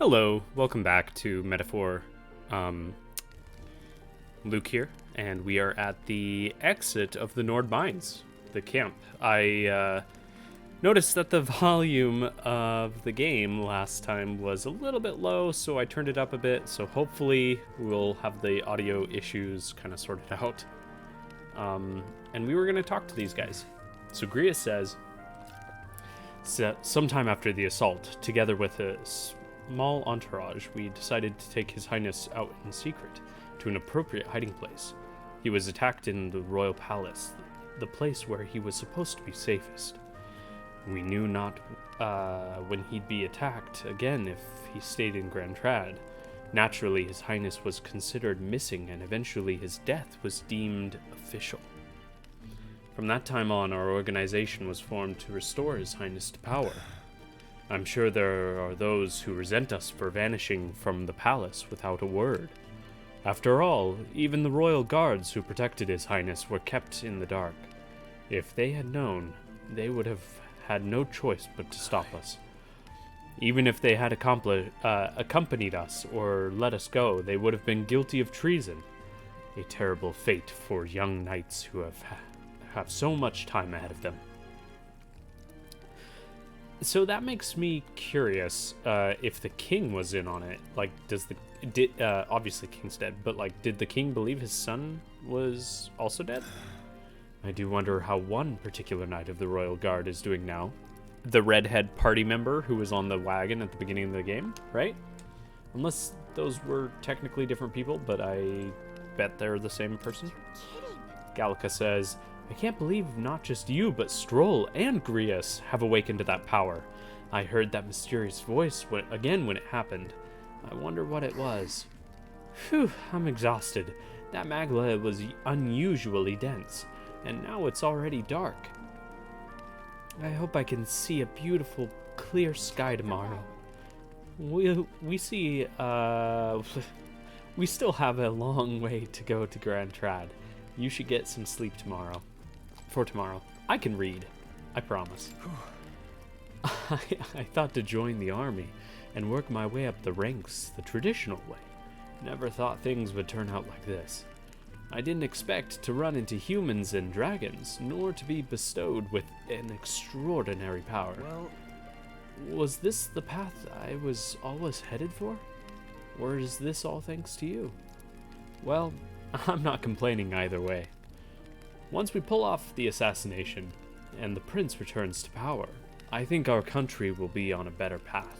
Hello, welcome back to Metaphor. Luke here, and we are at the exit of the Nord Mines, the camp. I noticed that the volume of the game last time was a little bit low, so I turned it up a bit, so hopefully we'll have the audio issues kind of sorted out. And we were going to talk to these guys. So Grius says, sometime after the assault, together with a small entourage, we decided to take His Highness out in secret to an appropriate hiding place. He was attacked in the royal palace, the place where he was supposed to be safest. We knew not when he'd be attacked again if he stayed in Grand Trad. Naturally, His Highness was considered missing, and eventually his death was deemed official. From that time on, our organization was formed to restore His Highness to power. I'm sure there are those who resent us for vanishing from the palace without a word. After all, even the royal guards who protected His Highness were kept in the dark. If they had known, they would have had no choice but to stop us. Even if they had accompanied us or let us go, they would have been guilty of treason. A terrible fate for young knights who have so much time ahead of them. So that makes me curious if the king was in on it. Like, obviously King's dead, but like, did the king believe his son was also dead? I do wonder how one particular knight of the Royal Guard is doing now. The redhead party member who was on the wagon at the beginning of the game, right? Unless those were technically different people, but I bet they're the same person. Gallica says, I can't believe not just you, but Stroll and Grius have awakened to that power. I heard that mysterious voice again when it happened. I wonder what it was. Phew, I'm exhausted. That magma was unusually dense, and now it's already dark. I hope I can see a beautiful, clear sky tomorrow. We still have a long way to go to Grand Trad. You should get some sleep tomorrow. For tomorrow. I can read. I promise. I thought to join the army and work my way up the ranks the traditional way. Never thought things would turn out like this. I didn't expect to run into humans and dragons, nor to be bestowed with an extraordinary power. Well, was this the path I was always headed for? Or is this all thanks to you? Well, I'm not complaining either way. Once we pull off the assassination, and the prince returns to power, I think our country will be on a better path.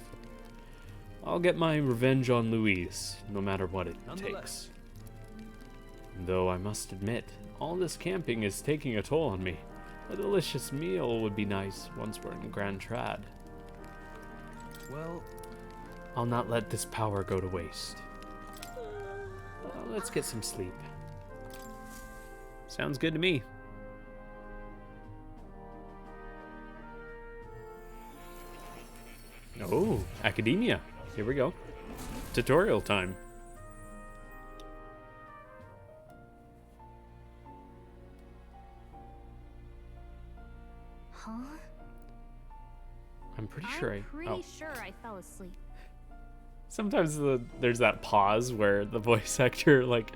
I'll get my revenge on Louise, no matter what it takes. Though I must admit, all this camping is taking a toll on me. A delicious meal would be nice once we're in Grand Trad. Well, I'll not let this power go to waste. Let's get some sleep. Sounds good to me. Oh, academia. Here we go. Tutorial time. Huh? I'm pretty sure I fell asleep. Sometimes there's that pause where the voice actor, like,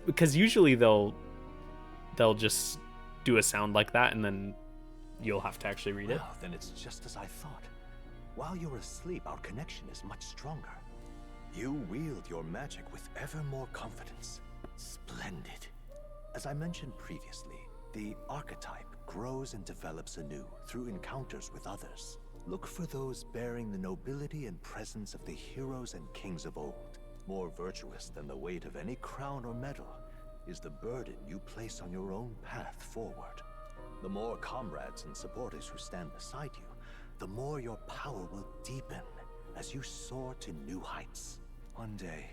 because usually they'll just do a sound like that and then you'll have to actually read it. Well, then it's just as I thought. While you're asleep, our connection is much stronger. You wield your magic with ever more confidence. Splendid. As I mentioned previously, the archetype grows and develops anew through encounters with others. Look for those bearing the nobility and presence of the heroes and kings of old. More virtuous than the weight of any crown or medal is the burden you place on your own path forward. The more comrades and supporters who stand beside you, the more your power will deepen as you soar to new heights. One day,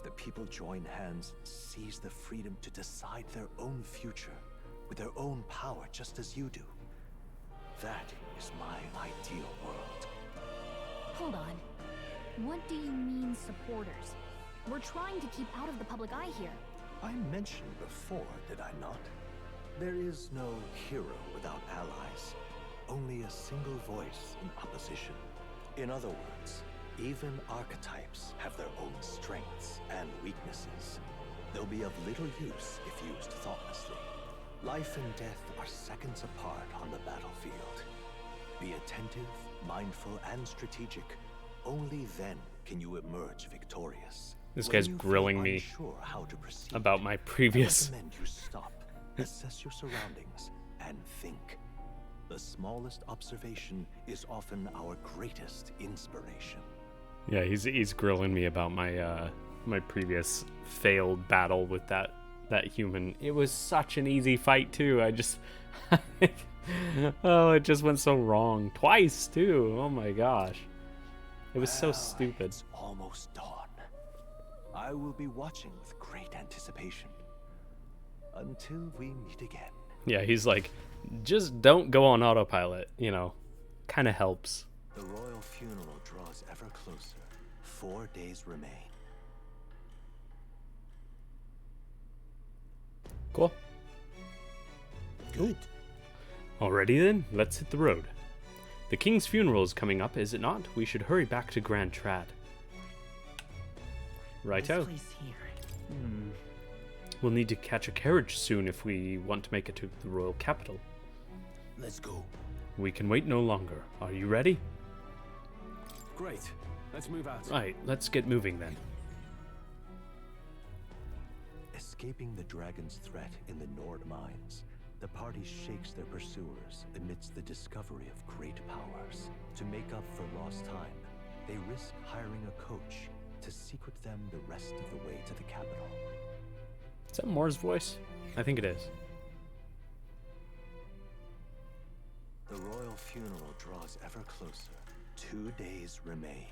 the people join hands and seize the freedom to decide their own future with their own power, just as you do. That is my ideal world. Hold on. What do you mean, supporters? We're trying to keep out of the public eye here. I mentioned before, did I not? There is no hero without allies. Only a single voice in opposition. In other words, Even archetypes have their own strengths and weaknesses. They'll be of little use if used thoughtlessly. Life and death are seconds apart on the battlefield. Be attentive, mindful, and strategic. Only then can you emerge victorious. This When guy's you feel grilling me unsure how to proceed, about my I previous. recommend you stop, assess your surroundings, and think. The smallest observation is often our greatest inspiration. Yeah, he's grilling me about my my previous failed battle with that human. It was such an easy fight too. I just oh, it just went so wrong twice too. Oh my gosh. It was so stupid. It's almost dawn. I will be watching with great anticipation. Until we meet again. Yeah, he's like, just don't go on autopilot, kind of helps. The royal funeral draws ever closer. 4 days remain. Cool. Good. Alrighty then, let's hit the road. The king's funeral is coming up, is it not? We should hurry back to Grand Trad. Righto. We'll need to catch a carriage soon if we want to make it to the royal capital. Let's go. We can wait no longer. Are you ready? Great. Let's move out. Right, let's get moving then. Escaping the dragon's threat in the Nord mines, the party shakes their pursuers amidst the discovery of great powers. To make up for lost time, they risk hiring a coach to secret them the rest of the way to the capital. Is that Moore's voice? I think it is. The royal funeral draws ever closer. 2 days remain.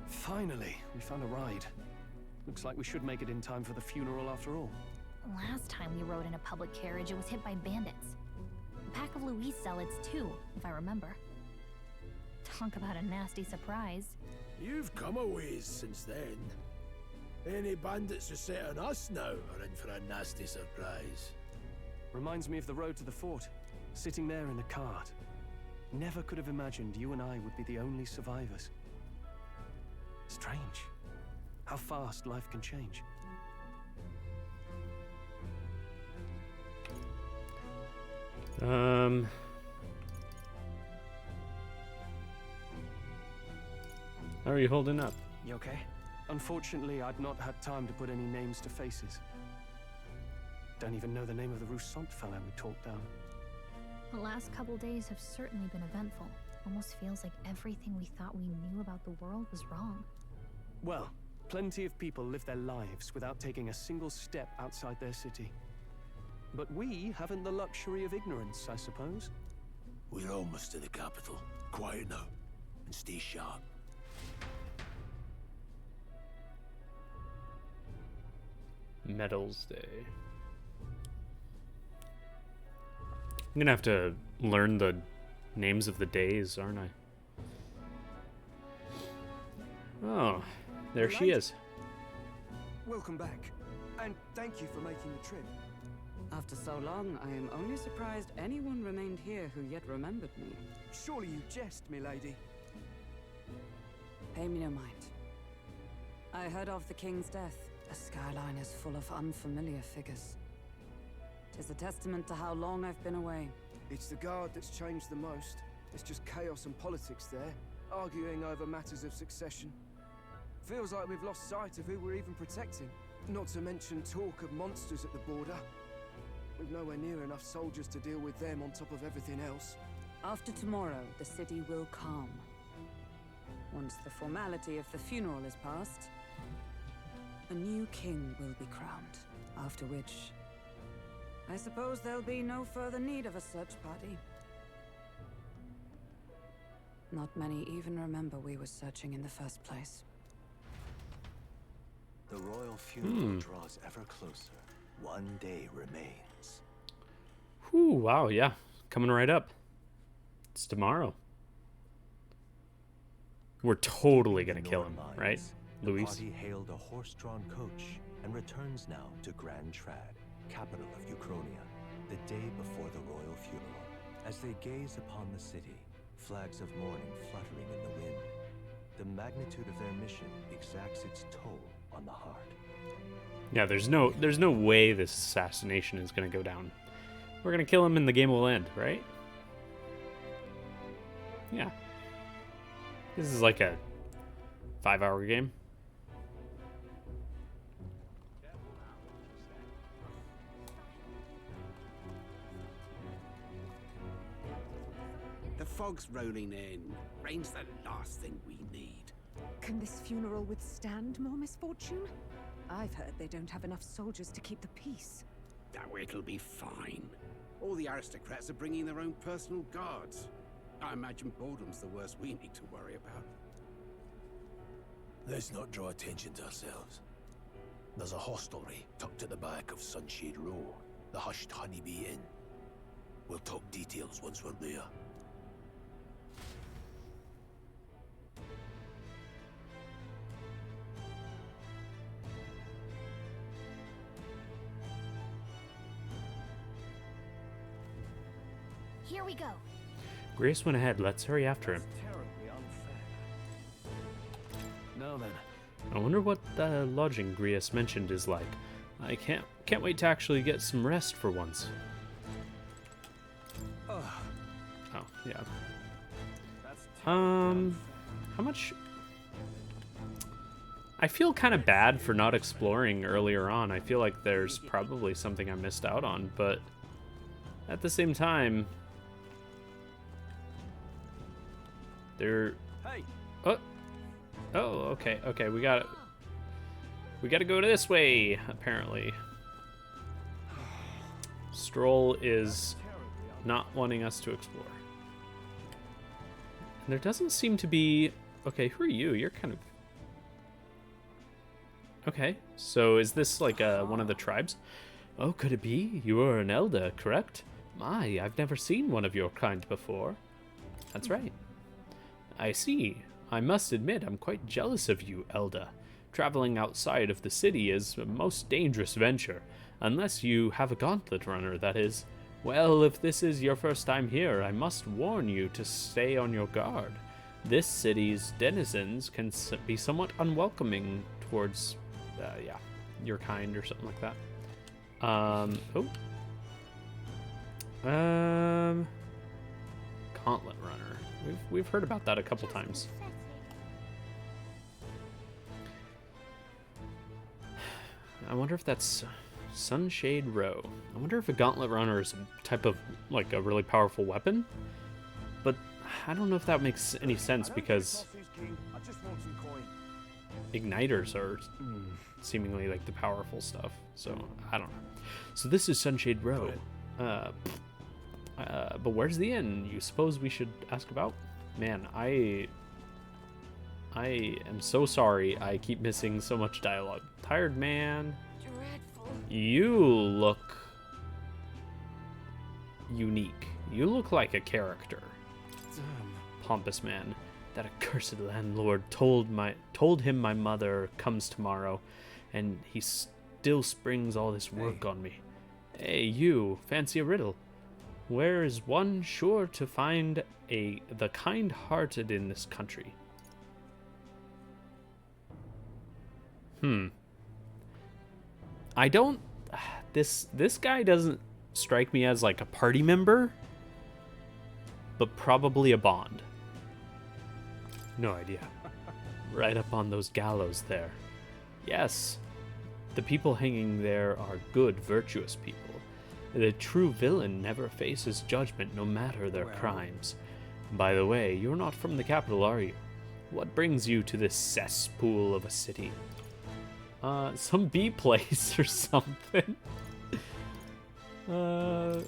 Finally, we found a ride. Looks like we should make it in time for the funeral after all. Last time we rode in a public carriage, it was hit by bandits. A pack of Louis zealots too, if I remember. Talk about a nasty surprise. You've come a ways since then. Any bandits who set on us now are in for a nasty surprise. Reminds me of the road to the fort, sitting there in the cart. Never could have imagined you and I would be the only survivors. Strange. How fast life can change. How are you holding up? You okay? Unfortunately, I'd not had time to put any names to faces. Don't even know the name of the Roussant fellow we talked down. The last couple days have certainly been eventful. Almost feels like everything we thought we knew about the world was wrong. Well, plenty of people live their lives without taking a single step outside their city. But we haven't the luxury of ignorance, I suppose. We're almost to the capital. Quiet now, and stay sharp. Medals Day. I'm gonna have to learn the names of the days, aren't I? Oh, there she is. Welcome back, and thank you for making the trip. After so long, I am only surprised anyone remained here who yet remembered me. Surely you jest, milady. Pay me no mind. I heard of the king's death. The skyline is full of unfamiliar figures. 'Tis a testament to how long I've been away. It's the guard that's changed the most. It's just chaos and politics there, arguing over matters of succession. Feels like we've lost sight of who we're even protecting. Not to mention talk of monsters at the border. We've nowhere near enough soldiers to deal with them on top of everything else. After tomorrow, the city will calm. Once the formality of the funeral is past, a new king will be crowned. After which, I suppose there'll be no further need of a search party. Not many even remember we were searching in the first place. The royal funeral draws ever closer. 1 day remains. Whew, wow, yeah. Coming right up. It's tomorrow. We're totally gonna kill him, right, The Luis? party hailed a horse-drawn coach and returns now to Grand Trad, capital of Uchronia, the day before As they gaze upon the city, flags of mourning fluttering in the wind, the magnitude of their mission exacts its toll on the heart. Yeah, there's no way this assassination is gonna go down. We're gonna kill him and the game will end, right? Yeah. This is like a 5-hour game. The fog's rolling in. Rain's the last thing we need. Can this funeral withstand more misfortune? I've heard they don't have enough soldiers to keep the peace. Oh, it'll be fine. All the aristocrats are bringing their own personal guards. I imagine boredom's the worst we need to worry about. Let's not draw attention to ourselves. There's a hostelry tucked at the back of Sunshade Row, the Hushed Honeybee Inn. We'll talk details once we're there. Here we go. Grace went ahead. Let's hurry after him. Terribly unfair. Now then, I wonder what the lodging Grius mentioned is like. I can't wait to actually get some rest for once. Oh, yeah. How much? I feel kind of bad for not exploring earlier on. I feel like there's probably something I missed out on, but at the same time, there. hey, Oh, okay, we gotta go this way, apparently. Stroll is not wanting us to explore. And there doesn't seem to be... Okay, who are you? You're kind of... Okay, so is this like one of the tribes? Oh, could it be? You are an elder, correct? My, I've never seen one of your kind before. That's right. I see. I must admit, I'm quite jealous of you, Elder. Traveling outside of the city is a most dangerous venture, unless you have a gauntlet runner, that is. Well, if this is your first time here, I must warn you to stay on your guard. This city's denizens can be somewhat unwelcoming towards, your kind or something like that. Gauntlet runner. We've heard about that a couple times. I wonder if that's Sunshade Row. I wonder if a gauntlet runner is a type of, like, a really powerful weapon? But I don't know if that makes any sense because igniters are seemingly like the powerful stuff. So, I don't know. So this is Sunshade Row. But where's the inn? You suppose we should ask about? Man, I am so sorry I keep missing so much dialogue. Tired man. Dreadful. You look unique. You look like a character. damn. Pompous man. That accursed landlord told him my mother comes tomorrow, and he still springs all this work on me. Hey, you, fancy a riddle? Where is one sure to find the kind-hearted in this country? I don't... This guy doesn't strike me as like a party member, but probably a Bond. No idea. Right up on those gallows there. Yes, the people hanging there are good, virtuous people. The true villain never faces judgment, no matter their crimes. By the way, you're not from the capital, are you? What brings you to this cesspool of a city? Some bee place or something. Yeah.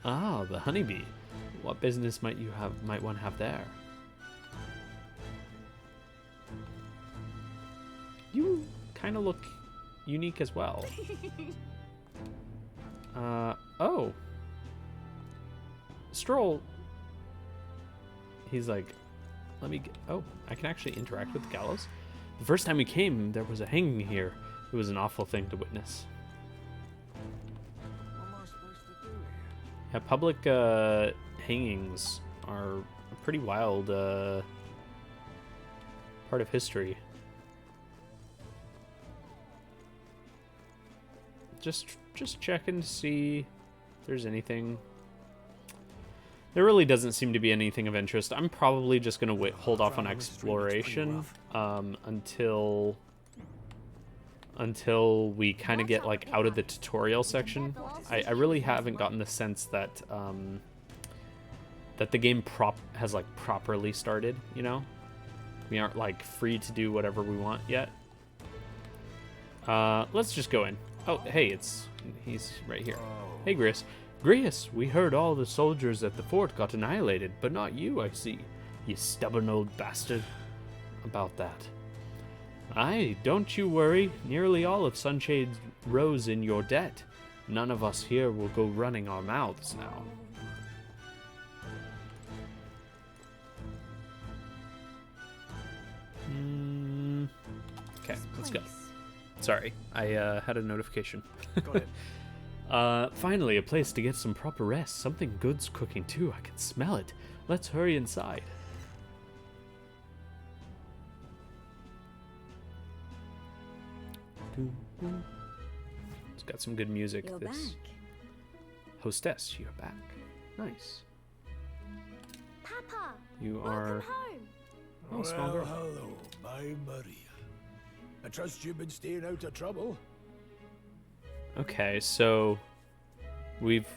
Ah, the honeybee. What business might one have there? You kind of look unique as well. Oh. Stroll. He's like, let me get... Oh, I can actually interact with the gallows. The first time we came, there was a hanging here. It was an awful thing to witness. What am I supposed to do here? Yeah, public hangings are a pretty wild part of history. Just checking to see if there's anything. There really doesn't seem to be anything of interest. I'm probably just gonna hold off on exploration until we kind of get like out of the tutorial section. I really haven't gotten the sense that that the game has like properly started. You know, we aren't like free to do whatever we want yet. Let's just go in. Oh, hey, he's right here. Hey, Grius. Grius, we heard all the soldiers at the fort got annihilated, but not you, I see. You stubborn old bastard. About that. Aye, don't you worry. Nearly all of Sunshade Rose in your debt. None of us here will go running our mouths now. Okay, let's go. Sorry, I had a notification. Got it. Finally, a place to get some proper rest. Something good's cooking too. I can smell it. Let's hurry inside. It's got some good music. You're this back. hostess, you're back. Nice. Papa, You are. home. Oh, small girl. Hello, my Maria. I trust you've been staying out of trouble. Okay, so we've.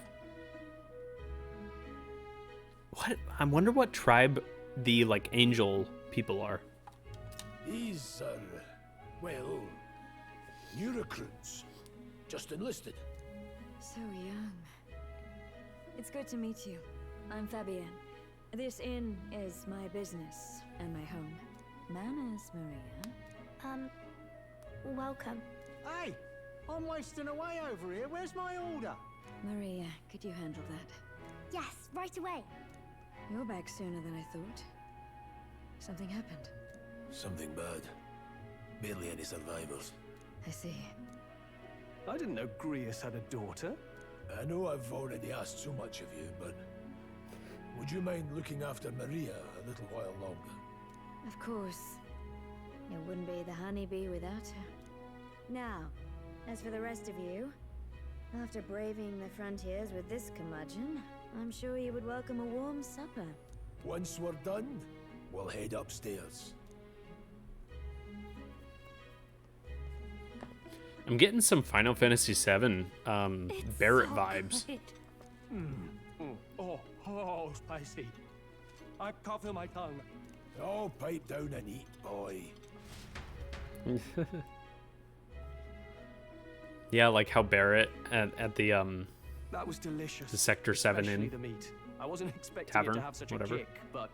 What? I wonder what tribe the like angel people are. These are, well, new recruits. Just enlisted. So young. It's good to meet you. I'm Fabienne. This inn is my business and my home. Manners, Maria. Welcome. Hey, I'm wasting away over here. Where's my order? Maria, could you handle that? Yes, right away. You're back sooner than I thought. Something happened. Something bad. Barely any survivors. I see. I didn't know Grius had a daughter. I know I've already asked so much of you, but would you mind looking after Maria a little while longer? Of course. It wouldn't be the honeybee without her. Now, as for the rest of you, after braving the frontiers with this curmudgeon, I'm sure you would welcome a warm supper. Once we're done, we'll head upstairs. I'm getting some Final Fantasy VII Barrett vibes. Oh, spicy. I can't feel my tongue. Oh, pipe down and eat, boy. Yeah, like how Barrett at the That was delicious. the Sector 7 Especially Inn the meat. I wasn't expecting tavern, it to have such whatever. a kick, but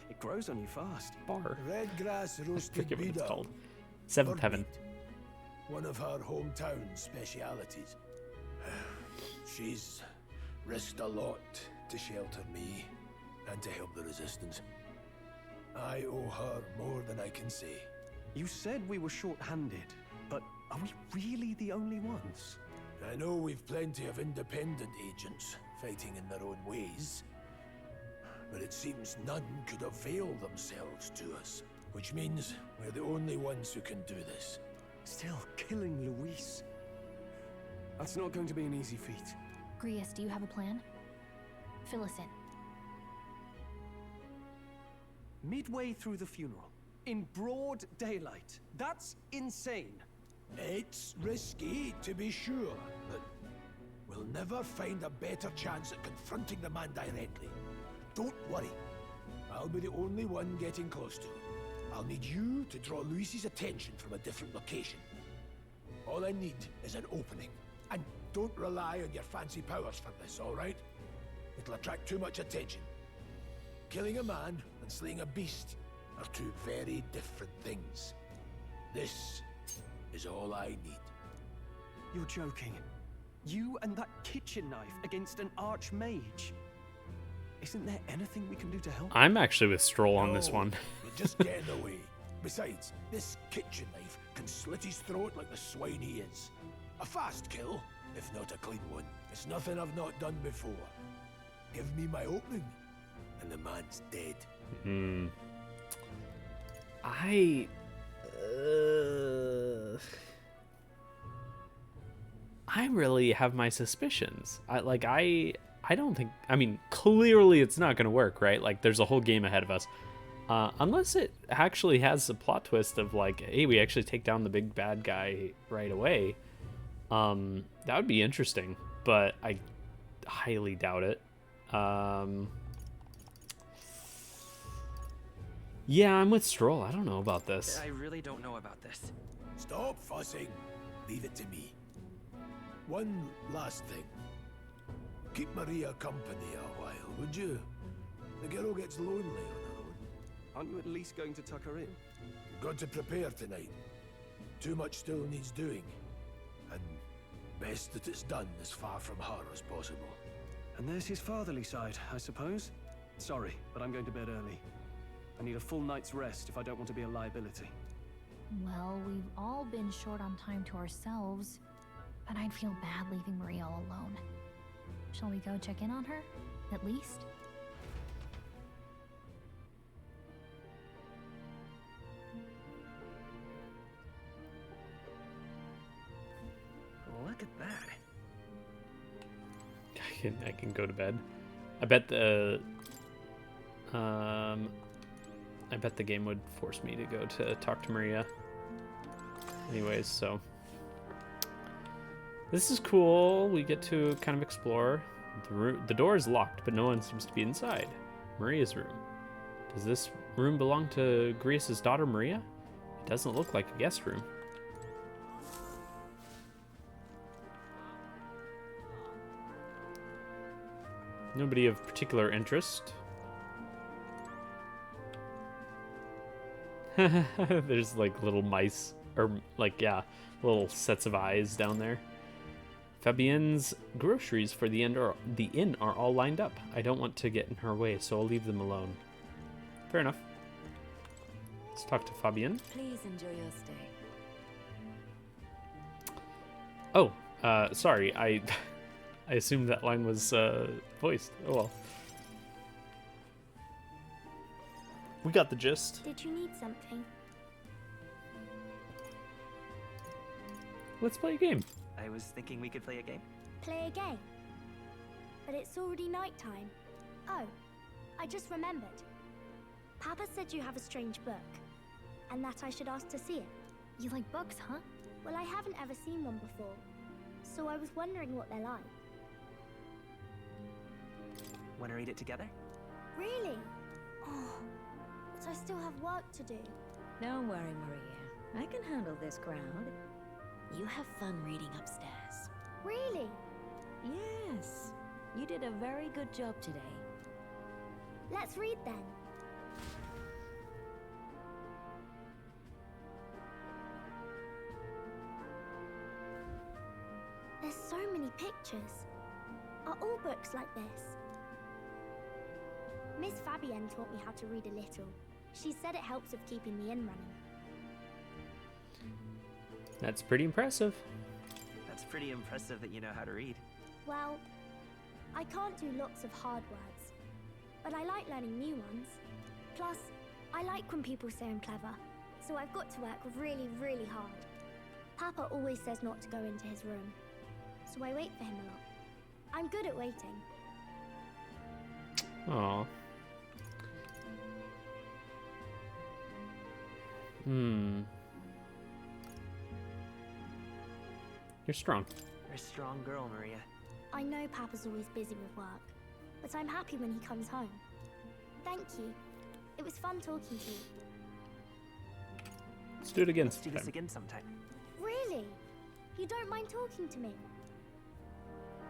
it grows on you fast. bar. Red grass I roasted forget what it's beedle. called. Seventh Bird Heaven. meat. One of her hometown specialities. She's risked a lot to shelter me and to help the resistance. I owe her more than I can say. You said we were short-handed, but are we really the only ones? I know we've plenty of independent agents fighting in their own ways, but it seems none could avail themselves to us, which means we're the only ones who can do this. Still, killing Luis. That's not going to be an easy feat. Grius, do you have a plan? Fill us in. Midway through the funeral, in broad daylight. That's insane. It's risky, to be sure, but we'll never find a better chance at confronting the man directly. Don't worry. I'll be the only one getting close to him. I'll need you to draw Luis's attention from a different location. All I need is an opening. And don't rely on your fancy powers for this, all right? It'll attract too much attention. Killing a man and slaying a beast are two very different things. This is all I need. You're joking. You and that kitchen knife against an archmage. Isn't there anything we can do to help? I'm actually with Stroll on this No, one. you're just getting away. Besides, this kitchen knife can slit his throat like the swine he is. A fast kill, if not a clean one. It's nothing I've not done before. Give me my opening, and the man's dead. I really have my suspicions. I don't think, I mean, clearly it's not going to work, right? Like, there's a whole game ahead of us. Unless it actually has a plot twist of, like, hey, we actually take down the big bad guy right away. That would be interesting, but I highly doubt it. Yeah, I'm with Stroll. I don't know about this. I really don't know about this. Stop fussing. Leave it to me. One last thing. Keep Maria company a while, would you? The girl gets lonely on her own. Aren't you at least going to tuck her in? You've got to prepare tonight. Too much still needs doing. And best that it's done as far from her as possible. And there's his fatherly side, I suppose. Sorry, but I'm going to bed early. I need a full night's rest if I don't want to be a liability. Well, we've all been short on time to ourselves, but I'd feel bad leaving Maria all alone. Shall we go check in on her, at least? Look at that. I can go to bed. I bet the game would force me to go to talk to Maria. Anyways, so this is cool. We get to kind of explore. The door is locked, but no one seems to be inside. Maria's room. Does this room belong to Grius' daughter, Maria? It doesn't look like a guest room. Nobody of particular interest. There's like little mice, or like, yeah, little sets of eyes down there. Fabienne's groceries for the inn are all lined up. I don't want to get in her way, so I'll leave them alone. Fair enough. Let's talk to Fabienne. Please enjoy your stay. Oh, sorry, I assumed that line was voiced. Oh well. We got the gist. Did you need something? Let's play a game. I was thinking we could play a game. Play a game? But it's already nighttime. Oh, I just remembered. Papa said you have a strange book, and that I should ask to see it. You like books, huh? Well, I haven't ever seen one before, so I was wondering what they're like. Want to read it together? Really? Oh, but I still have work to do. Don't worry, Maria. I can handle this crowd. You have fun reading upstairs. Really? Yes. You did a very good job today. Let's read then. There's so many pictures. Are all books like this? Miss Fabienne taught me how to read a little. She said it helps with keeping the inn running. That's pretty impressive. That's pretty impressive that you know how to read. Well, I can't do lots of hard words, but I like learning new ones. Plus, I like when people say I'm clever, so I've got to work really, really hard. Papa always says not to go into his room, so I wait for him a lot. I'm good at waiting. Aww. You're strong. You're a strong girl, Maria. I know Papa's always busy with work, but I'm happy when he comes home. Thank you. It was fun talking to you. Let's do it again Let's do this again sometime. Really? You don't mind talking to me?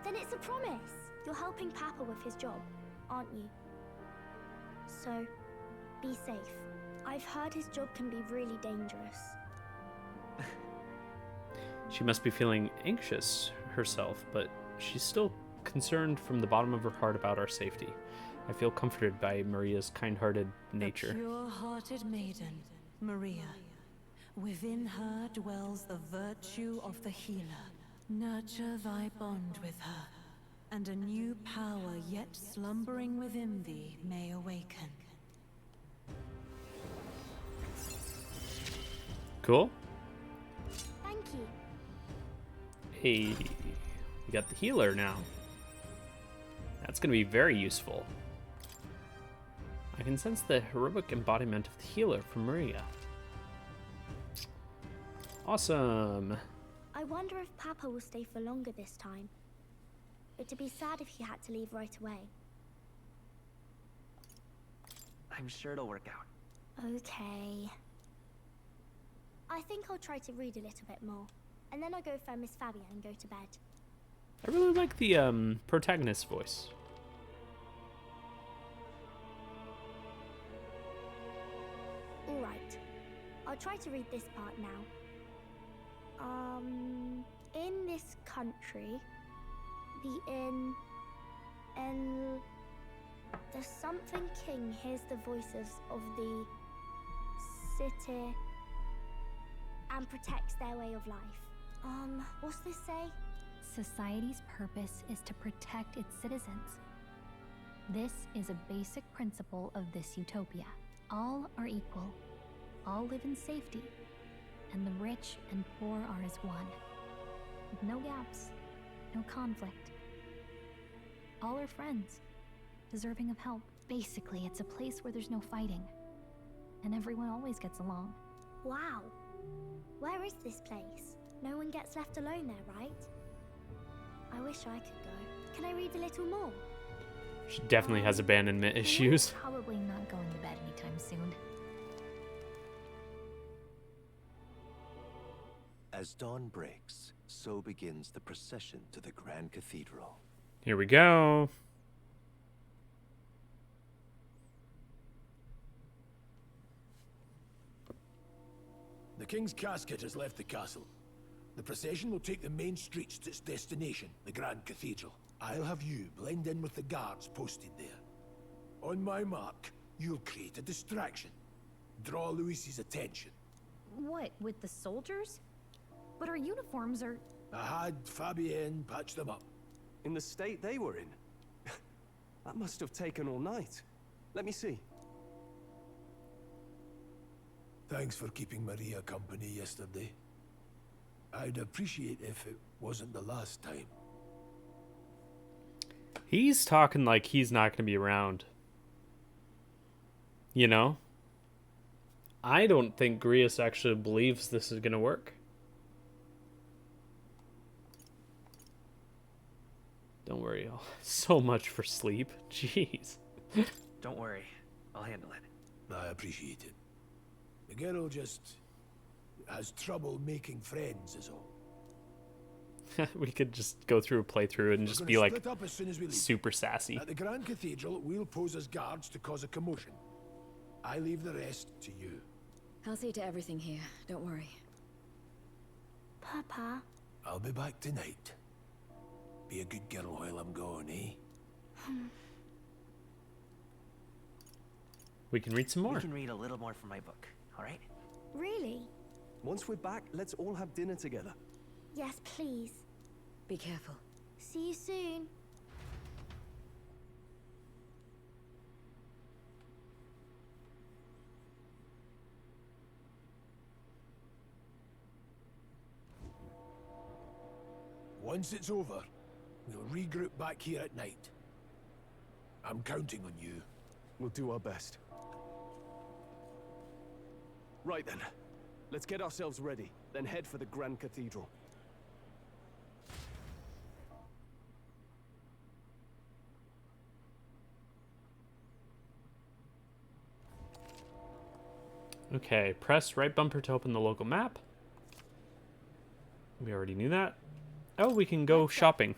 Then it's a promise. You're helping Papa with his job, aren't you? So, be safe. I've heard his job can be really dangerous. She must be feeling anxious herself, but she's still concerned from the bottom of her heart about our safety. I feel comforted by Maria's kind-hearted nature. A pure-hearted maiden, Maria. Within her dwells the virtue of the healer, Nurture thy bond with her, and a new power yet slumbering within thee may awaken. Cool. Thank you. Hey, we got the healer now. That's going to be very useful. I can sense the heroic embodiment of the healer from Maria. Awesome. I wonder if Papa will stay for longer this time. It'd be sad if he had to leave right away. I'm sure it'll work out. Okay. I think I'll try to read a little bit more, and then I'll go find Miss Fabia and go to bed. I really like the protagonist's voice. Alright. I'll try to read this part now. In this country, the something king hears the voices of the city and protects their way of life. What's this say? Society's purpose is to protect its citizens. This is a basic principle of this utopia. All are equal, all live in safety, and the rich and poor are as one. With no gaps, no conflict. All are friends, deserving of help. Basically, it's a place where there's no fighting, and everyone always gets along. Wow. Where is this place? No one gets left alone there, right? I wish I could go. Can I read a little more? She definitely has abandonment issues. Probably not going to bed anytime soon. As dawn breaks, so begins the procession to the Grand Cathedral. Here we go. The King's casket has left the castle. The procession will take the main streets to its destination, the Grand Cathedral. I'll have you blend in with the guards posted there. On my mark, you'll create a distraction. Draw Luis's attention. What, with the soldiers? But our uniforms are... I had Fabienne patch them up. In the state they were in? That must have taken all night. Let me see. Thanks for keeping Maria company yesterday. I'd appreciate if it wasn't the last time. He's talking like he's not going to be around. You know? I don't think Grius actually believes this is going to work. Don't worry, so much for sleep. Jeez. Don't worry, I'll handle it. I appreciate it. The girl just has trouble making friends is all. We could just go through a playthrough and just be like split up as soon as we leave. super sassy. At the Grand Cathedral, we'll pose as guards to cause a commotion. I leave the rest to you. I'll see to everything here, don't worry. Papa. I'll be back tonight. Be a good girl while I'm gone, eh? We can read some more. We can read a little more from my book, alright? Really? Once we're back, let's all have dinner together. Yes, please. Be careful. See you soon. Once it's over, we'll regroup back here at night. I'm counting on you. We'll do our best. Right then. Let's get ourselves ready, then head for the Grand Cathedral. Okay, press right bumper to open the local map. We already knew that. Oh, we can go shopping.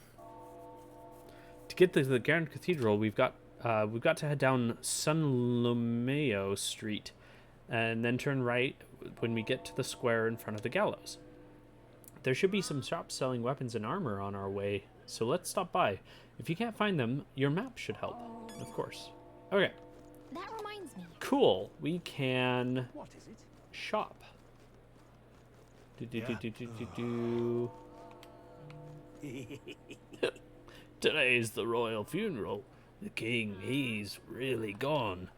To get to the Grand Cathedral, we've got to head down San Lomeo Street, and then turn right when we get to the square in front of the gallows. There should be some shops selling weapons and armor on our way, so let's stop by. If you can't find them, your map should help, of course. Okay. That reminds me. Cool. We can What is it? shop. Today's the royal funeral. The king, he's really gone.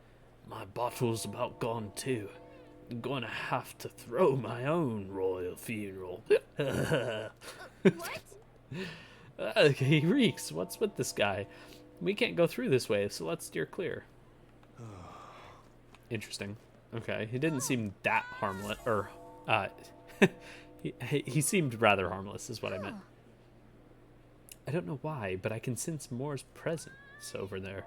My bottle's about gone too. I'm gonna have to throw my own royal funeral. What? He reeks. What's with this guy? We can't go through this way, so let's steer clear. Interesting. Okay, he didn't seem that harmless, or, he seemed rather harmless, is what I meant. I don't know why, but I can sense Moore's presence over there.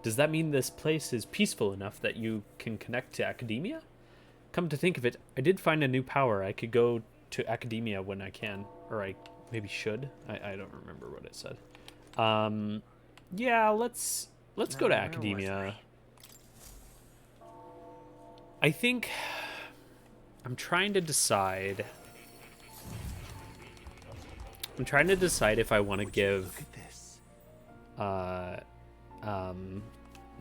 Does that mean this place is peaceful enough that you can connect to academia? Come to think of it, I did find a new power. I could go to academia when I can, or I maybe should. I don't remember what it said. Yeah, let's go to academia. I think I'm trying to decide. If I want to give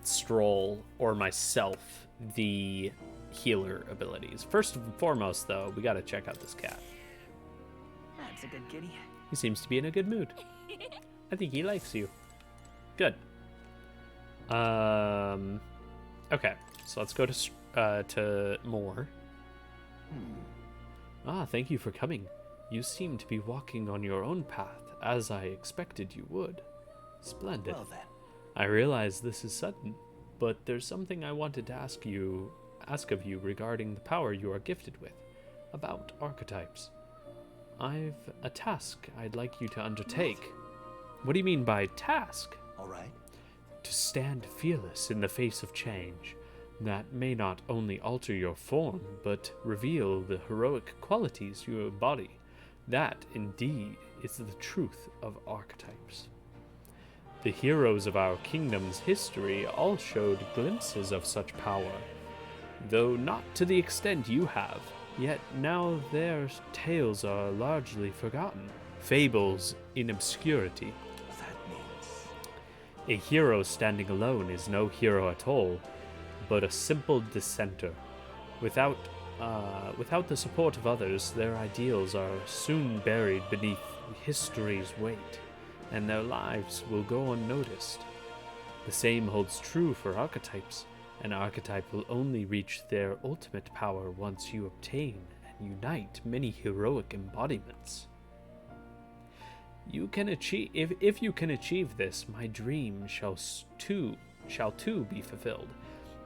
Stroll or myself the healer abilities. First and foremost, though, we got to check out this cat. That's a good kitty. He seems to be in a good mood. I think he likes you. Good. Okay, so let's go to Moore. Ah, thank you for coming. You seem to be walking on your own path, as I expected you would. Splendid. Well then. I realize this is sudden, but there's something I wanted to ask of you regarding the power you are gifted with, about archetypes. I've a task I'd like you to undertake. What do you mean by task? All right. To stand fearless in the face of change. That may not only alter your form, but reveal the heroic qualities you embody. That, indeed, is the truth of archetypes. The heroes of our kingdom's history all showed glimpses of such power, though not to the extent you have, yet now their tales are largely forgotten, fables in obscurity. That means... A hero standing alone is no hero at all, but a simple dissenter. Without the support of others, their ideals are soon buried beneath history's weight, and their lives will go unnoticed. The same holds true for archetypes. An archetype will only reach their ultimate power once you obtain and unite many heroic embodiments. You can achieve if you can achieve this, my dream shall too be fulfilled.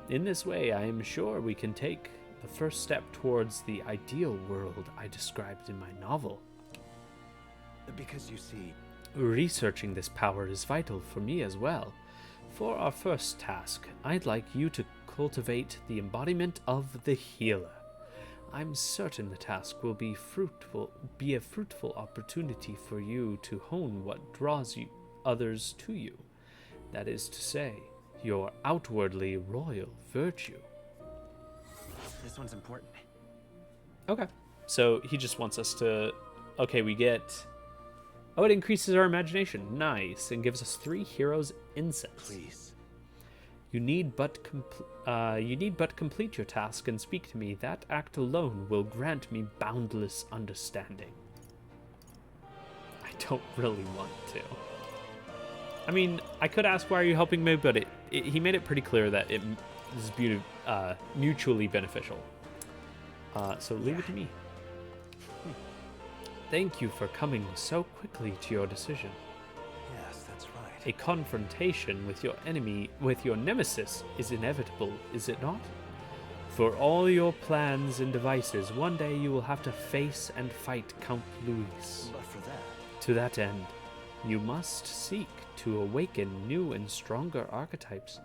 In this way, I am sure we can take the first step towards the ideal world I described in my novel. Because you see... Researching this power is vital for me as well. For our first task, I'd like you to cultivate the embodiment of the healer. I'm certain the task will be a fruitful opportunity for you to hone what draws others to you. That is to say, your outwardly royal virtue. This one's important. Okay. So he just wants us to... Okay, we get... Oh, it increases our imagination. Nice. And gives us 3 heroes' incense. Please. You need but complete your task and speak to me. That act alone will grant me boundless understanding. I don't really want to. I mean, I could ask why are you helping me, but he made it pretty clear that it is mutually beneficial. So leave it to me. Thank you for coming so quickly to your decision. Yes, that's right. A confrontation with your enemy, with your nemesis, is inevitable, is it not? For all your plans and devices, one day you will have to face and fight Count Louis. But for that... To that end, you must seek to awaken new and stronger archetypes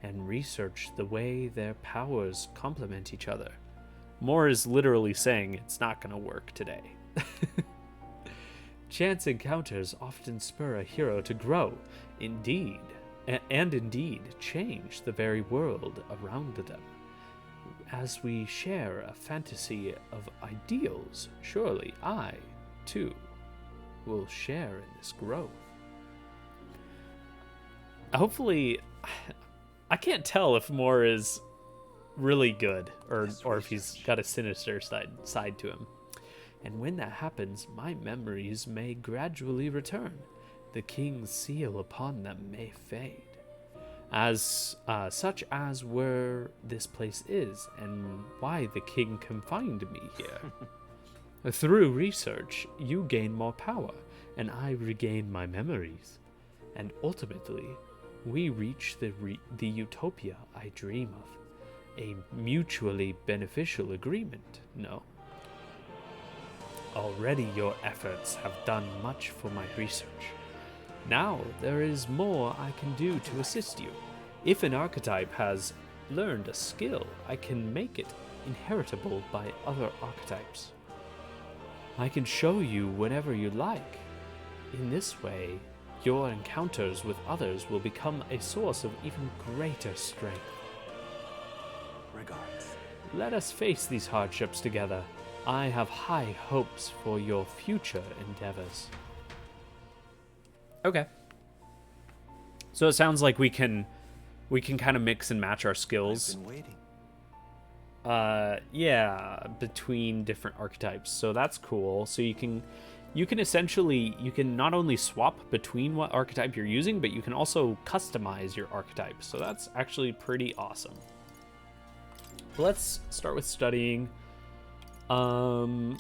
and research the way their powers complement each other. Moore is literally saying it's not going to work today. Chance encounters often spur a hero to grow, indeed, and indeed change the very world around them. As we share a fantasy of ideals, surely I, too, will share in this growth. Hopefully, I can't tell if Moore is really good or if he's got a sinister side to him. And when that happens, my memories may gradually return. The king's seal upon them may fade. As such as where this place is, and why the king confined me here. Through research, you gain more power, and I regain my memories. And ultimately, we reach the utopia I dream of. A mutually beneficial agreement, no? Already your efforts have done much for my research. Now there is more I can do to assist you. If an archetype has learned a skill, I can make it inheritable by other archetypes. I can show you whenever you like. In this way, your encounters with others will become a source of even greater strength. Regards. Let us face these hardships together. I have high hopes for your future endeavors. Okay. So it sounds like we can kind of mix and match our skills. I've been waiting. Yeah, between different archetypes. So that's cool. So you can essentially, you can not only swap between what archetype you're using, but you can also customize your archetype. So that's actually pretty awesome. Let's start with studying. Do I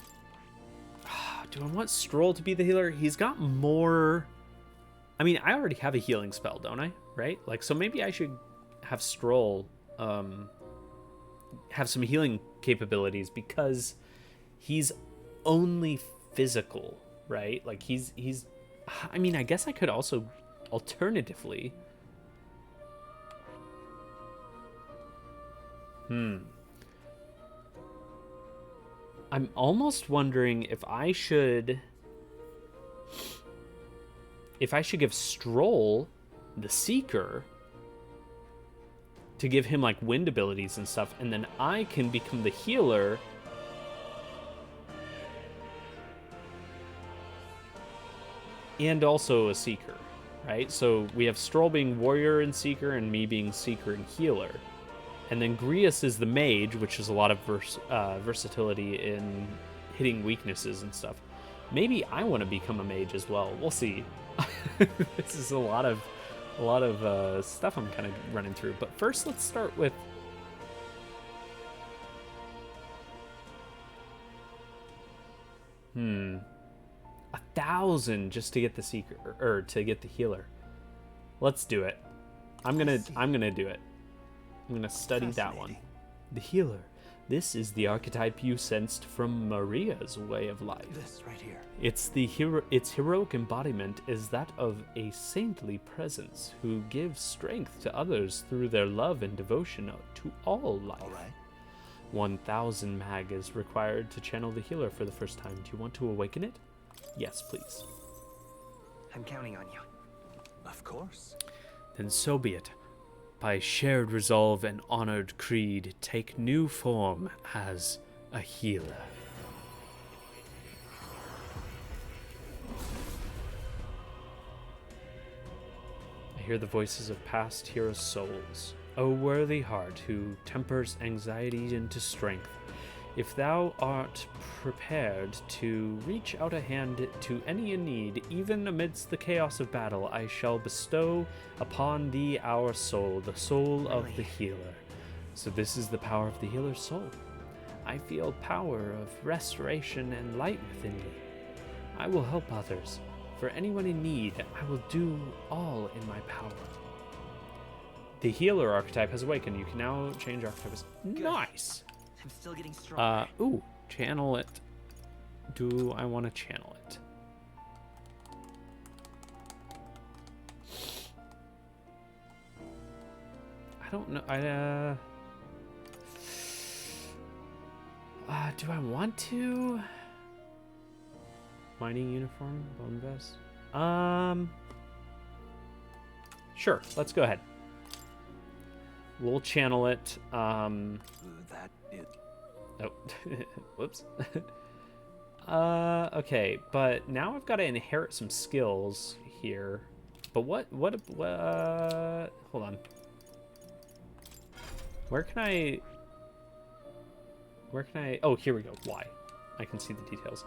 want Stroll to be the healer? He's got more. I mean, I already have a healing spell, don't I? Right? Like, so maybe I should have Stroll have some healing capabilities, because he's only physical, right? Like he's I mean, I guess I could also alternatively I'm almost wondering if I should give Stroll the Seeker to give him like wind abilities and stuff, and then I can become the healer and also a Seeker, right? So we have Stroll being warrior and Seeker, and me being Seeker and healer. And then Grius is the mage, which is a lot of versatility in hitting weaknesses and stuff. Maybe I want to become a mage as well. We'll see. This is a lot of stuff I'm kind of running through. But first, let's start with 1,000 just to get the Seeker, or to get the healer. Let's do it. I'm gonna do it. I'm gonna study that one. The healer. This is the archetype you sensed from Maria's way of life. This right here. Its heroic embodiment is that of a saintly presence who gives strength to others through their love and devotion to all life. All right. 1,000 mag is required to channel the healer for the first time. Do you want to awaken it? Yes, please. I'm counting on you. Of course. Then so be it. By shared resolve and honored creed, take new form as a healer. I hear the voices of past heroes' souls. O worthy heart who tempers anxiety into strength, if thou art prepared to reach out a hand to any in need, even amidst the chaos of battle, I shall bestow upon thee our soul, the soul of the healer. So this is the power of the healer's soul. I feel power of restoration and light within me. I will help others. For anyone in need, I will do all in my power. The healer archetype has awakened. You can now change archetypes. Nice! I'm still getting stronger. Ooh, channel it. Do I want to channel it? I don't know. Do I want to? Mining uniform, bone vest. Sure. Let's go ahead. We'll channel it. That is... Oh, whoops. Okay, but now I've got to inherit some skills here. But what, hold on. Where can I, oh, here we go, Y. I can see the details.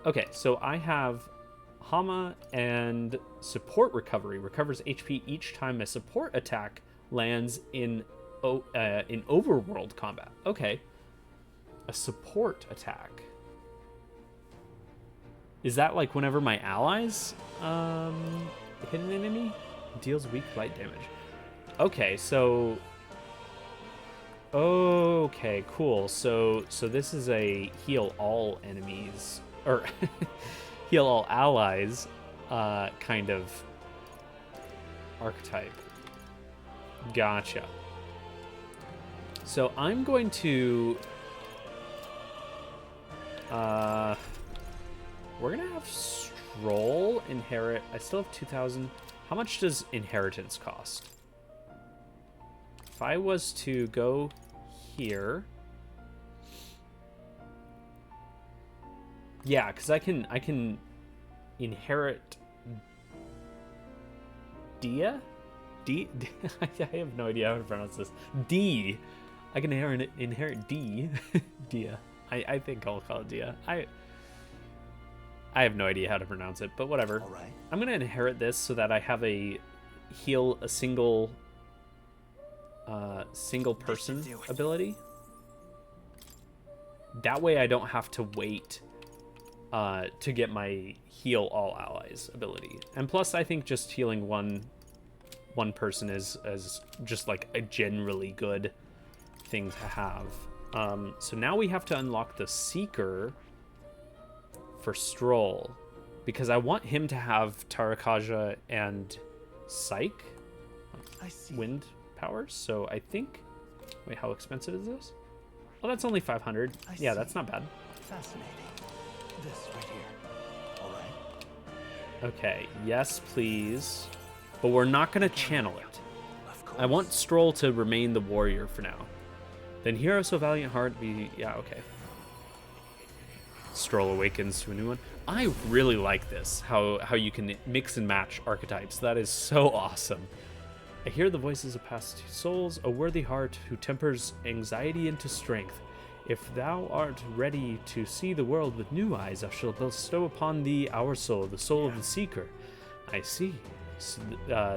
Okay, so I have Hama and support recovery. Recovers HP each time a support attack lands in overworld combat. Okay. A support attack. Is that like whenever my allies hit an enemy? Deals weak light damage. Okay, so... Okay, cool. So this is a heal all enemies, or heal all allies kind of archetype. Gotcha. So I'm going to... we're gonna have Stroll inherit. I still have 2,000. How much does inheritance cost? If I was to go here, yeah, because I can inherit Dia. D. I have no idea how to pronounce this. D. I can inherit D. Dia. I think I'll call it Dia. I have no idea how to pronounce it, but whatever. All right. I'm gonna inherit this so that I have a single person ability. That way I don't have to wait to get my heal all allies ability. And plus I think just healing one person is just like a generally good thing to have. So now we have to unlock the Seeker for Stroll, because I want him to have Tarakaja and Psych wind powers. So I think, wait, how expensive is this? Oh, that's only 500. Yeah, that's not bad. Fascinating. This right here. All right. Okay, yes, please. But we're not going to channel it. I want Stroll to remain the warrior for now. Then hero so valiant heart be... Yeah, okay. Stroll awakens to a new one. I really like this, how you can mix and match archetypes. That is so awesome. I hear the voices of past souls, a worthy heart who tempers anxiety into strength. If thou art ready to see the world with new eyes, I shall bestow upon thee our soul, the soul of the Seeker. I see. So,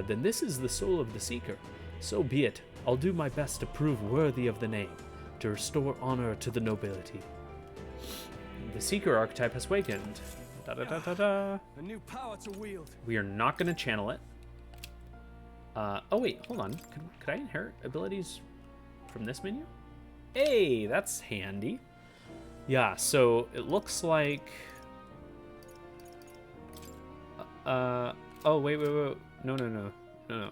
then this is the soul of the Seeker. So be it. I'll do my best to prove worthy of the name, to restore honor to the nobility. The Seeker archetype has awakened. Da da da da da. A new power to wield. We are not going to channel it. Oh wait, hold on. Could I inherit abilities from this menu? Hey, that's handy. Yeah, so it looks like... oh, wait. No.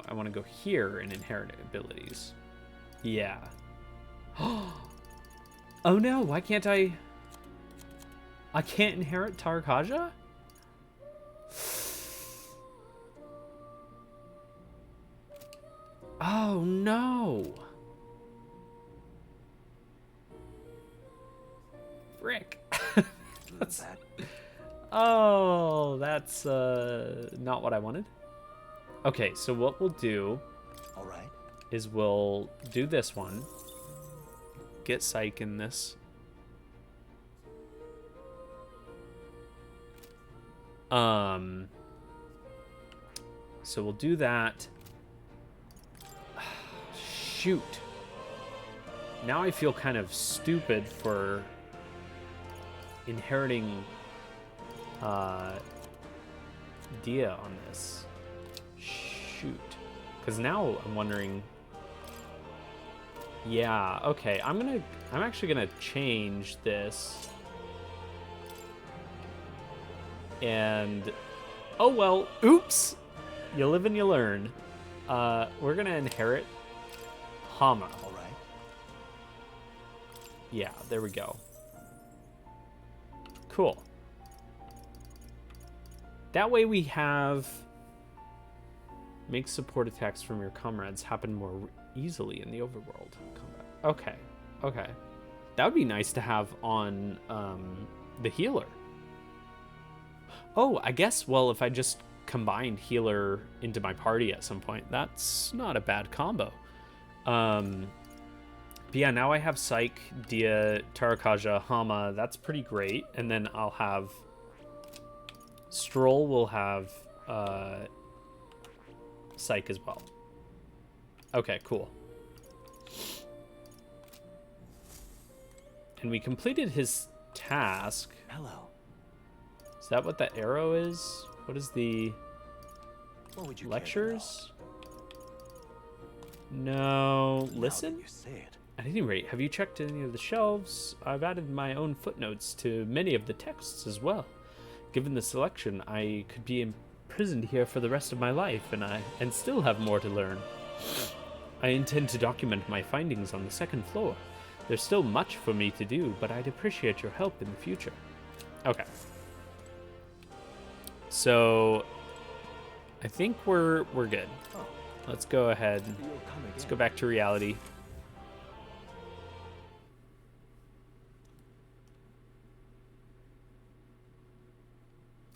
I want to go here and inherit abilities. Yeah. Oh no, why can't I... I can't inherit Tarakaja? Oh no. Frick. That's not what I wanted. Okay, so what we'll do is we'll do this one. Get Psych in this. So we'll do that. Shoot. Now I feel kind of stupid for inheriting Dia on this. Shoot. Because now I'm wondering... Yeah, okay. I'm actually gonna change this. And... Oh well, oops! You live and you learn. We're gonna inherit Hama. All right. Yeah, there we go. Cool. That way we have... Make support attacks from your comrades happen more easily in the overworld combat. Okay. That would be nice to have on the healer. Oh, I guess, well, if I just combined healer into my party at some point, that's not a bad combo. But yeah, now I have Psych, Dia, Tarakaja, Hama. That's pretty great. And then I'll have... Stroll will have Psych as well. Okay, cool. And we completed his task. Hello. Is that what that arrow is? What is the... What would you lectures? No. Listen? You say it. At any rate, have you checked any of the shelves? I've added my own footnotes to many of the texts as well. Given the selection, I could be imprisoned here for the rest of my life, and still have more to learn. I intend to document my findings on the second floor. There's still much for me to do, but I'd appreciate your help in the future. Okay. So, I think we're good. Let's go ahead. Let's go back to reality.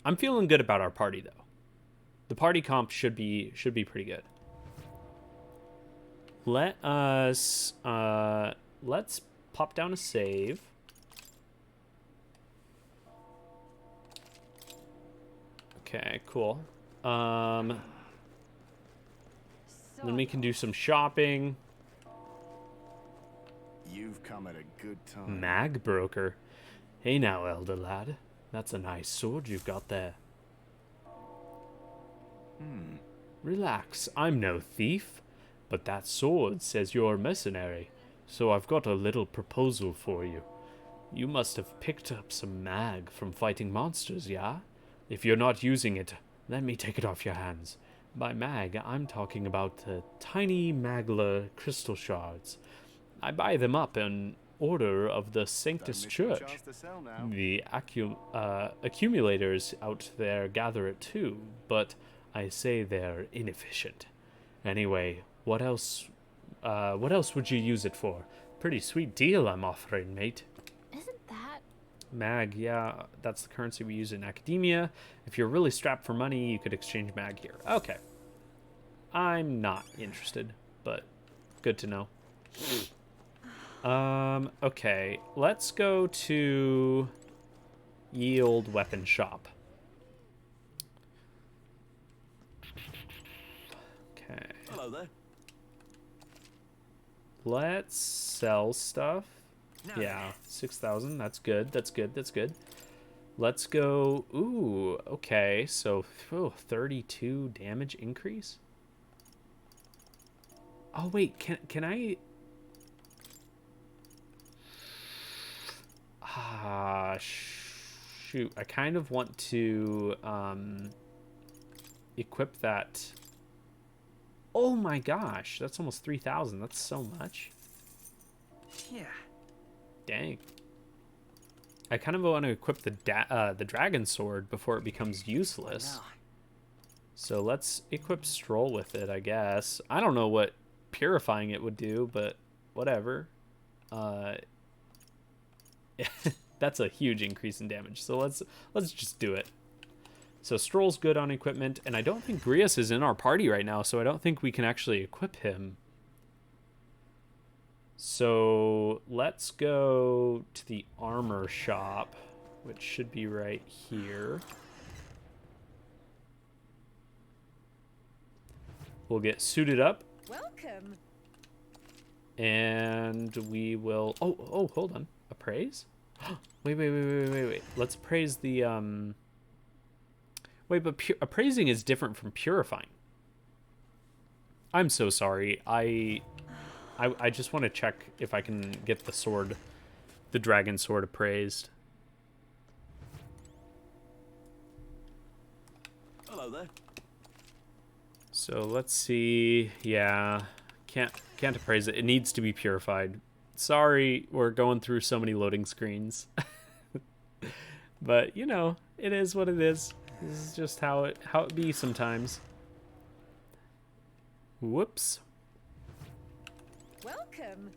I'm feeling good about our party, though. The party comp should be pretty good. Let us let's pop down a save. Okay, cool. Then we can do some shopping. You've come at a good time. Mag broker. Hey now, elder lad. That's a nice sword you've got there. Relax, I'm no thief. But that sword says you're a mercenary, so I've got a little proposal for you. You must have picked up some mag from fighting monsters, yeah? If you're not using it, let me take it off your hands. By mag, I'm talking about tiny magler crystal shards. I buy them up in order of the Sanctus Church. The accumulators out there gather it too, but I say they're inefficient. Anyway, what else would you use it for? Pretty sweet deal I'm offering, mate. Isn't that... Mag, yeah, that's the currency we use in academia. If you're really strapped for money, you could exchange mag here. Okay. I'm not interested, but good to know. Okay, let's go to Ye Olde Weapon Shop. Okay. Hello there. Let's sell stuff. Yeah, 6,000. That's good. That's good. That's good. Let's go. Ooh, okay. So, 32 damage increase. Oh wait, can I? Shoot. I kind of want to equip that. Oh my gosh, that's almost 3,000. That's so much. Yeah. Dang. I kind of want to equip the dragon sword before it becomes useless. So let's equip Stroll with it, I guess. I don't know what purifying it would do, but whatever. That's a huge increase in damage. So let's just do it. So Stroll's good on equipment, and I don't think Grius is in our party right now, so I don't think we can actually equip him. So let's go to the armor shop, which should be right here. We'll get suited up. Welcome. And we will... Oh, hold on. Appraise? Wait. Let's appraise the... Wait, but appraising is different from purifying. I'm so sorry. I just want to check if I can get the sword, the dragon sword, appraised. Hello there. So let's see. Yeah, can't appraise it. It needs to be purified. Sorry, we're going through so many loading screens. But you know, it is what it is. This is just how it be sometimes. Whoops. Welcome.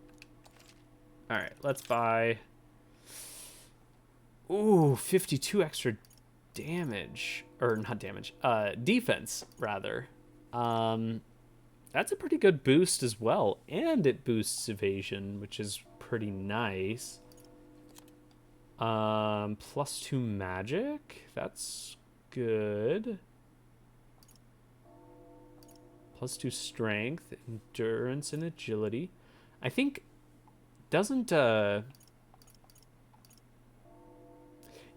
All right, let's buy. Ooh, 52 extra damage, or not damage. Defense rather. That's a pretty good boost as well. And it boosts evasion, which is pretty nice. +2 magic. That's good. +2 strength, endurance, and agility. I think doesn't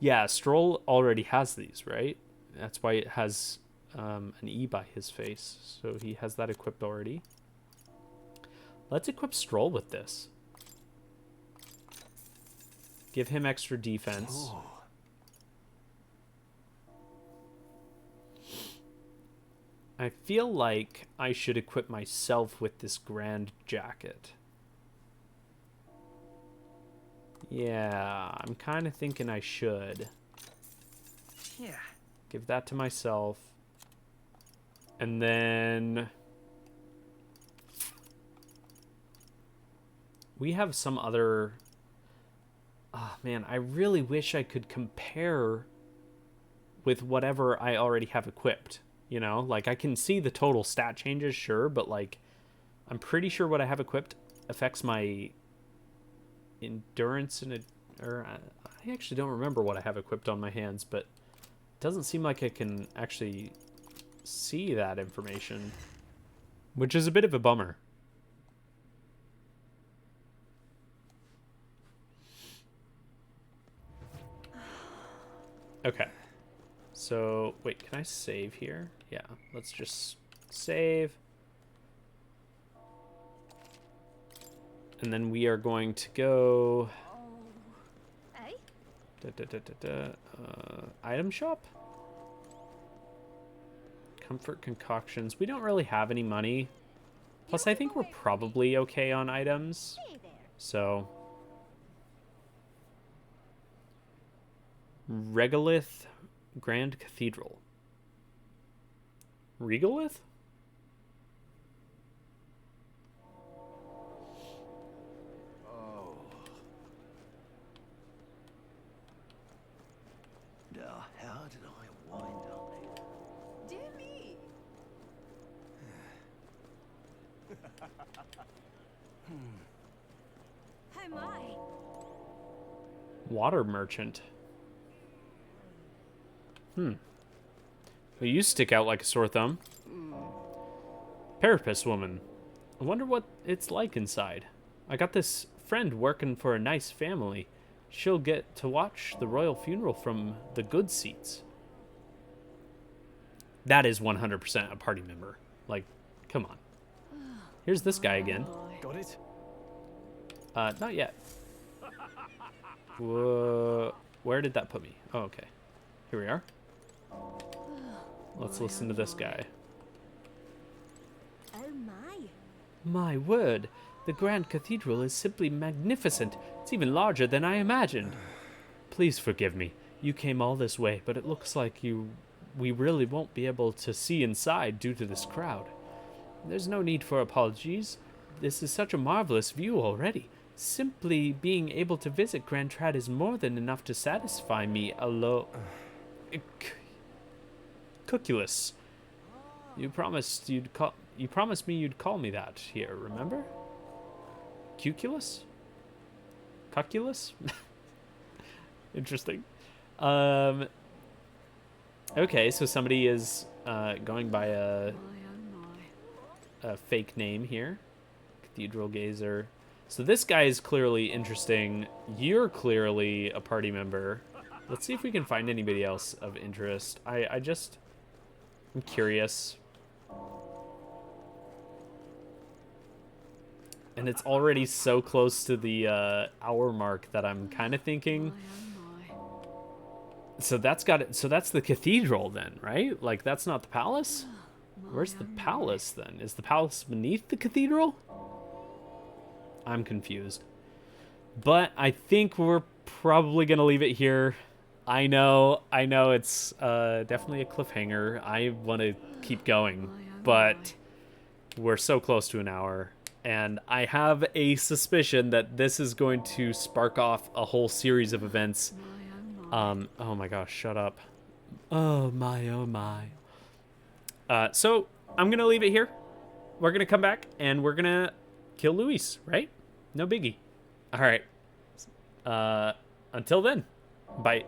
yeah, Stroll already has these, right? That's why it has an E by his face. So he has that equipped already. Let's equip Stroll with this. Give him extra defense. Oh. I feel like I should equip myself with this grand jacket. Yeah, I'm kind of thinking I should. Yeah. Give that to myself. And then we have some other... Oh, man, I really wish I could compare with whatever I already have equipped. You know, like I can see the total stat changes, sure, but like I'm pretty sure what I have equipped affects my endurance and I actually don't remember what I have equipped on my hands, but it doesn't seem like I can actually see that information, which is a bit of a bummer. Okay. So, wait, can I save here? Yeah, let's just save. And then we are going to go... item shop? Comfort concoctions. We don't really have any money. Plus, I think we're probably okay on items. So... Regolith Grand Cathedral. Regolith? Oh. How did I wind up here? Dear me. Oh my. Water merchant. Well, you stick out like a sore thumb. Parapus woman. I wonder what it's like inside. I got this friend working for a nice family. She'll get to watch the royal funeral from the good seats. That is 100% a party member. Like, come on. Here's this guy again. Got it? Not yet. Whoa. Where did that put me? Oh, okay. Here we are. Let's listen to this guy. Oh my. My word, the Grand Cathedral is simply magnificent. It's even larger than I imagined. Please forgive me. You came all this way, but it looks like we really won't be able to see inside due to this crowd. There's no need for apologies. This is such a marvelous view already. Simply being able to visit Grand Trad is more than enough to satisfy me Cookulus. You promised me you'd call me that here, remember? Cuculus? Cuculus? Interesting. Okay, so somebody is going by a fake name here. Cathedral Gazer. So this guy is clearly interesting. You're clearly a party member. Let's see if we can find anybody else of interest. I'm curious. And it's already so close to the hour mark that I'm kind of thinking. So that's got it. So that's the cathedral then, right? Like that's not the palace? Where's the palace then? Is the palace beneath the cathedral? I'm confused. But I think we're probably going to leave it here. I know it's definitely a cliffhanger. I want to keep going, but we're so close to an hour. And I have a suspicion that this is going to spark off a whole series of events. Oh my gosh, shut up. Oh my. So I'm going to leave it here. we're gonna come back and we're gonna kill Luis, right? No biggie. All right. Until then, bye.